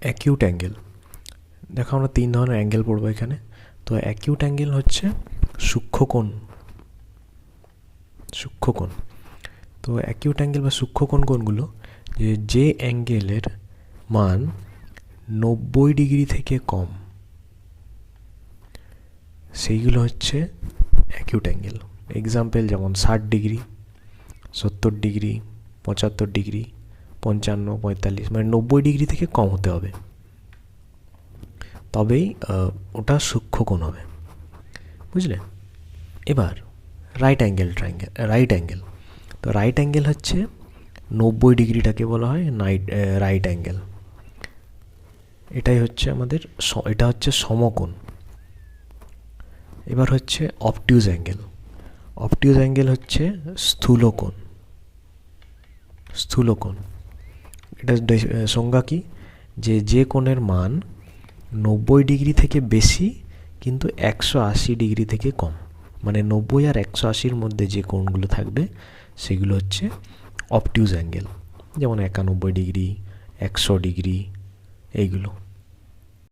Acute angle. দেখো আমরা 3 ধরনের অ্যাঙ্গেল পড়বো এখানে। তো অ্যাকিউট অ্যাঙ্গেল হচ্ছে সূক্ষ্মকোণ। তো অ্যাকিউট অ্যাঙ্গেল বা সূক্ষ্মকোণ কোণগুলো যে অ্যাঙ্গেলের মান 90 ডিগ্রি থেকে কম, সেইগুলো হচ্ছে অ্যাকিউট অ্যাঙ্গেল। এক্সাম্পল যেমন 60 ডিগ্রি, 70 ডিগ্রি, 75 ডিগ্রি, 55, 45, মানে 90 ডিগ্রি থেকে কম হতে হবে, তবেই ওটা সূক্ষ্মকোণ হবে, বুঝলে? এবার রাইট অ্যাঙ্গেল। তো রাইট অ্যাঙ্গেল হচ্ছে 90 ডিগ্রিটাকে বলা হয় রাইট অ্যাঙ্গেল। এটা হচ্ছে সমকোণ। এবার হচ্ছে অবটিউজ অ্যাঙ্গেল হচ্ছে স্থূলকোণ। এটা সংজ্ঞা কি? যে কোণের মান 90 ডিগ্রি থেকে বেশি কিন্তু 180 ডিগ্রি থেকে কম, মানে 90 আর 180-র মধ্যে যে কোণগুলো থাকবে সেগুলো হচ্ছে অবটিউজ অ্যাঙ্গেল। যেমন 91 ডিগ্রি, 100 ডিগ্রি, এইগুলো।